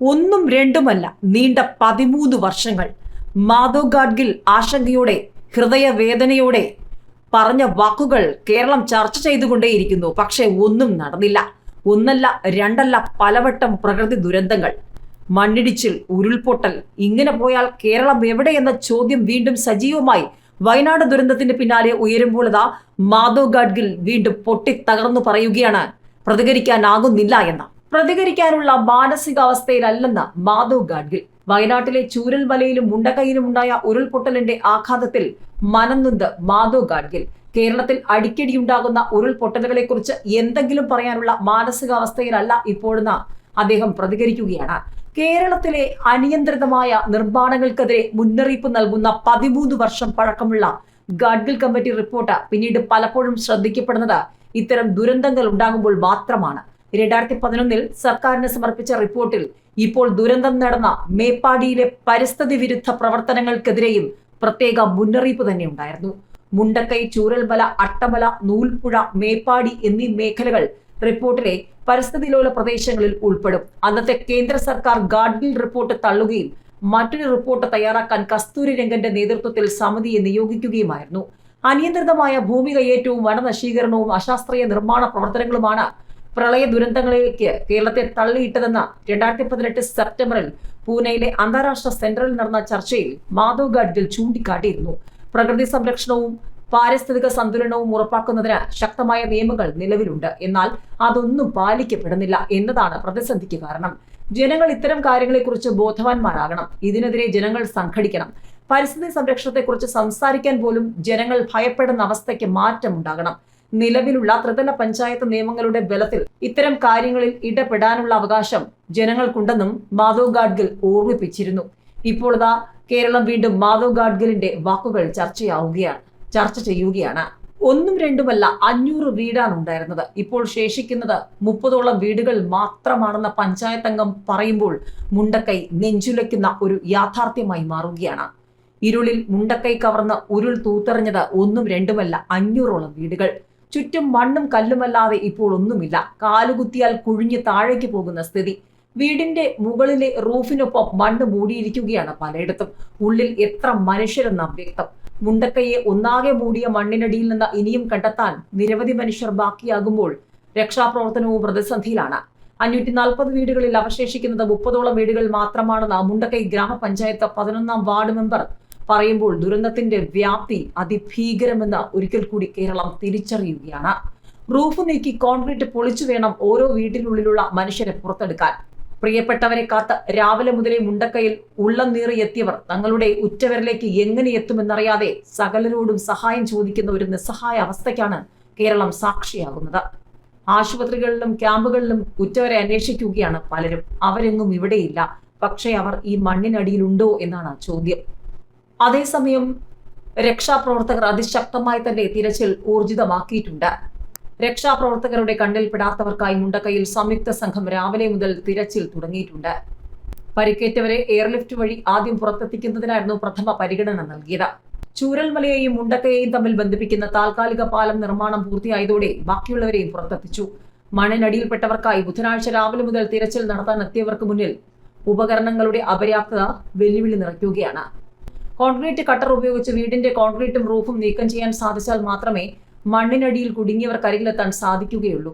ഒന്നും രണ്ടുമല്ല, നീണ്ട 13 വർഷങ്ങൾ മാധവ് ഗാഡ്ഗിൽ ആശങ്കയോടെ, ഹൃദയവേദനയോടെ പറഞ്ഞ വാക്കുകൾ കേരളം ചർച്ച ചെയ്തുകൊണ്ടേയിരിക്കുന്നു. പക്ഷെ ഒന്നും നടന്നില്ല. ഒന്നല്ല രണ്ടല്ല, പലവട്ടം പ്രകൃതി ദുരന്തങ്ങൾ, മണ്ണിടിച്ചിൽ, ഉരുൾപൊട്ടൽ. ഇങ്ങനെ പോയാൽ കേരളം എവിടെയെന്ന ചോദ്യം വീണ്ടും സജീവമായി വയനാട് ദുരന്തത്തിന് പിന്നാലെ ഉയരുമ്പോൾ മാധവ് ഗാഡ്ഗിൽ വീണ്ടും പൊട്ടിത്തകർന്നു പറയുകയാണ് പ്രതികരിക്കാനാകുന്നില്ല എന്ന്. പ്രതികരിക്കാനുള്ള മാനസികാവസ്ഥയിലല്ലെന്ന് മാധവ് ഗാഡ്ഗിൽ. വയനാട്ടിലെ ചൂരൽമലയിലും മുണ്ടക്കൈയിലും ഉണ്ടായ ഉരുൾപൊട്ടലിന്റെ ആഘാതത്തിൽ മനംനൊന്ത് മാധവ് ഗാഡ്ഗിൽ കേരളത്തിൽ അടിക്കടിയുണ്ടാകുന്ന ഉരുൾപൊട്ടലുകളെ കുറിച്ച് എന്തെങ്കിലും പറയാനുള്ള മാനസികാവസ്ഥയിലല്ല ഇപ്പോഴെന്ന് അദ്ദേഹം പ്രതികരിക്കുകയാണ്. കേരളത്തിലെ അനിയന്ത്രിതമായ നിർമ്മാണങ്ങൾക്കെതിരെ മുന്നറിയിപ്പ് നൽകുന്ന 13 വർഷം പഴക്കമുള്ള ഗാഡ്ഗിൽ കമ്മിറ്റി റിപ്പോർട്ട് പിന്നീട് പലപ്പോഴും ശ്രദ്ധിക്കപ്പെടുന്നത് ഇത്തരം ദുരന്തങ്ങൾ ഉണ്ടാകുമ്പോൾ മാത്രമാണ്. 2011 സർക്കാരിന് സമർപ്പിച്ച റിപ്പോർട്ടിൽ ഇപ്പോൾ ദുരന്തം നടന്ന മേപ്പാടിയിലെ പരിസ്ഥിതി വിരുദ്ധ പ്രവർത്തനങ്ങൾക്കെതിരെയും പ്രത്യേക മുന്നറിയിപ്പ് തന്നെ ഉണ്ടായിരുന്നു. മുണ്ടക്കൈ, ചൂരൽമല, അട്ടമല, നൂൽപ്പുഴ, മേപ്പാടി എന്നീ മേഖലകൾ റിപ്പോർട്ടിലെ പരിസ്ഥിതി ലോല പ്രദേശങ്ങളിൽ ഉൾപ്പെടും. അന്നത്തെ കേന്ദ്ര സർക്കാർ ഗാഡ്ഗിൽ റിപ്പോർട്ട് തള്ളുകയും മറ്റൊരു റിപ്പോർട്ട് തയ്യാറാക്കാൻ കസ്തൂരി രംഗന്റെ നേതൃത്വത്തിൽ സമിതിയെ നിയോഗിക്കുകയുമായിരുന്നു. അനിയന്ത്രിതമായ ഭൂമി കയ്യേറ്റവും വനനശീകരണവും അശാസ്ത്രീയ നിർമ്മാണ പ്രവർത്തനങ്ങളുമാണ് പ്രളയ ദുരന്തങ്ങളിലേക്ക് കേരളത്തെ തള്ളിയിട്ടതെന്ന് 2018 സെപ്റ്റംബറിൽ പൂനെയിലെ അന്താരാഷ്ട്ര സെന്ററിൽ നടന്ന ചർച്ചയിൽ മാധവ് ഗാഡ്ഗിൽ ചൂണ്ടിക്കാട്ടിയിരുന്നു. പ്രകൃതി സംരക്ഷണവും പാരിസ്ഥിതിക സന്തുലനവും ഉറപ്പാക്കുന്നതിന് ശക്തമായ നിയമങ്ങൾ നിലവിലുണ്ട്. എന്നാൽ അതൊന്നും പാലിക്കപ്പെടുന്നില്ല എന്നതാണ് പ്രതിസന്ധിക്ക് കാരണം. ജനങ്ങൾ ഇത്തരം കാര്യങ്ങളെക്കുറിച്ച് ബോധവാന്മാരാകണം. ഇതിനെതിരെ ജനങ്ങൾ സംഘടിക്കണം. പരിസ്ഥിതി സംരക്ഷണത്തെക്കുറിച്ച് സംസാരിക്കാൻ പോലും ജനങ്ങൾ ഭയപ്പെടുന്ന അവസ്ഥയ്ക്ക് മാറ്റമുണ്ടാകണം. നിലവിലുള്ള ത്രിതല പഞ്ചായത്ത് നിയമങ്ങളുടെ ബലത്തിൽ ഇത്തരം കാര്യങ്ങളിൽ ഇടപെടാനുള്ള അവകാശം ജനങ്ങൾക്കുണ്ടെന്നും മാധവ് ഗാഡ്ഗിൽ ഓർമ്മിപ്പിച്ചിരുന്നു. ഇപ്പോൾ കേരളം വീണ്ടും മാധവ് ഗാഡ്ഗിലിന്റെ വാക്കുകൾ ചർച്ച ചെയ്യുകയാണ്. ഒന്നും രണ്ടുമല്ല, 500 വീടാണ് ഉണ്ടായിരുന്നത്. ഇപ്പോൾ ശേഷിക്കുന്നത് 30ഓളം വീടുകൾ മാത്രമാണെന്ന പഞ്ചായത്ത് അംഗം പറയുമ്പോൾ മുണ്ടക്കൈ നെഞ്ചുലയ്ക്കുന്ന ഒരു യാഥാർത്ഥ്യമായി മാറുകയാണ്. ഇരുളിൽ മുണ്ടക്കൈ കവർന്ന് ഉരുൾ തൂത്തെറിഞ്ഞത് ഒന്നും രണ്ടുമല്ല, 500ഓളം വീടുകൾ. ചുറ്റും മണ്ണും കല്ലുമല്ലാതെ ഇപ്പോൾ ഒന്നുമില്ല. കാലുകുത്തിയാൽ കുഴിഞ്ഞ് താഴേക്ക് പോകുന്ന സ്ഥിതി. വീടിന്റെ മുകളിലെ റൂഫിനൊപ്പം മണ്ണ് മൂടിയിരിക്കുകയാണ് പലയിടത്തും. ഉള്ളിൽ എത്ര മനുഷ്യരെന്ന അവ്യക്തം. മുണ്ടക്കൈയെ ഒന്നാകെ മൂടിയ മണ്ണിനടിയിൽ നിന്ന് ഇനിയും കണ്ടെത്താൻ നിരവധി മനുഷ്യർ ബാക്കിയാകുമ്പോൾ രക്ഷാപ്രവർത്തനവും പ്രതിസന്ധിയിലാണ്. 540 വീടുകളിൽ അവശേഷിക്കുന്നത് 30ഓളം വീടുകൾ മാത്രമാണെന്ന് മുണ്ടക്കൈ ഗ്രാമപഞ്ചായത്ത് 11ാം വാർഡ് മെമ്പർ പറയുമ്പോൾ ദുരന്തത്തിന്റെ വ്യാപ്തി അതിഭീകരമെന്ന് ഒരിക്കൽ കൂടി കേരളം തിരിച്ചറിയുകയാണ്. റൂഫ് നീക്കി കോൺക്രീറ്റ് പൊളിച്ചു വേണം ഓരോ വീട്ടിനുള്ളിലുള്ള മനുഷ്യരെ പുറത്തെടുക്കാൻ. പ്രിയപ്പെട്ടവരെ കാത്ത് രാവിലെ മുതലേ മുണ്ടക്കൈയിൽ ഉള്ളം നീറി എത്തിയവർ തങ്ങളുടെ ഉറ്റവരിലേക്ക് എങ്ങനെ എത്തുമെന്നറിയാതെ സകലരോടും സഹായം ചോദിക്കുന്ന ഒരു നിസ്സഹായ അവസ്ഥയ്ക്കാണ് കേരളം സാക്ഷിയാകുന്നത്. ആശുപത്രികളിലും ക്യാമ്പുകളിലും ഉറ്റവരെ അന്വേഷിക്കുകയാണ് പലരും. അവരെങ്ങും ഇവിടെയില്ല. പക്ഷേ അവർ ഈ മണ്ണിനടിയിലുണ്ടോ എന്നാണ് ചോദ്യം. അതേസമയം രക്ഷാപ്രവർത്തകർ അതിശക്തമായി തന്നെ തിരച്ചിൽ ഊർജിതമാക്കിയിട്ടുണ്ട്. രക്ഷാപ്രവർത്തകരുടെ കണ്ണിൽപ്പെടാത്തവർക്കായി മുണ്ടക്കൈയിൽ സംയുക്ത സംഘം രാവിലെ മുതൽ തിരച്ചിൽ തുടങ്ങിയിട്ടുണ്ട്. പരിക്കേറ്റവരെ എയർലിഫ്റ്റ് വഴി ആദ്യം പുറത്തെത്തിക്കുന്നതിനായിരുന്നു പ്രഥമ പരിഗണന നൽകിയത്. ചൂരൽമലയെയും മുണ്ടക്കയെയും തമ്മിൽ ബന്ധിപ്പിക്കുന്ന താൽക്കാലിക പാലം നിർമ്മാണം പൂർത്തിയായതോടെ ബാക്കിയുള്ളവരെയും പുറത്തെത്തിച്ചു. മണ്ണിനടിയിൽപ്പെട്ടവർക്കായി ബുധനാഴ്ച രാവിലെ മുതൽ തിരച്ചിൽ നടത്താൻ എത്തിയവർക്ക് മുന്നിൽ ഉപകരണങ്ങളുടെ അപര്യാപ്തത വെല്ലുവിളി നിറയ്ക്കുകയാണ്. കോൺക്രീറ്റ് കട്ടർ ഉപയോഗിച്ച് വീടിന്റെ കോൺക്രീറ്റും റൂഫും നീക്കം ചെയ്യാൻ സാധിച്ചാൽ മാത്രമേ മണ്ണിനടിയിൽ കുടുങ്ങിയവർ കരികിലെത്താൻ സാധിക്കുകയുള്ളൂ.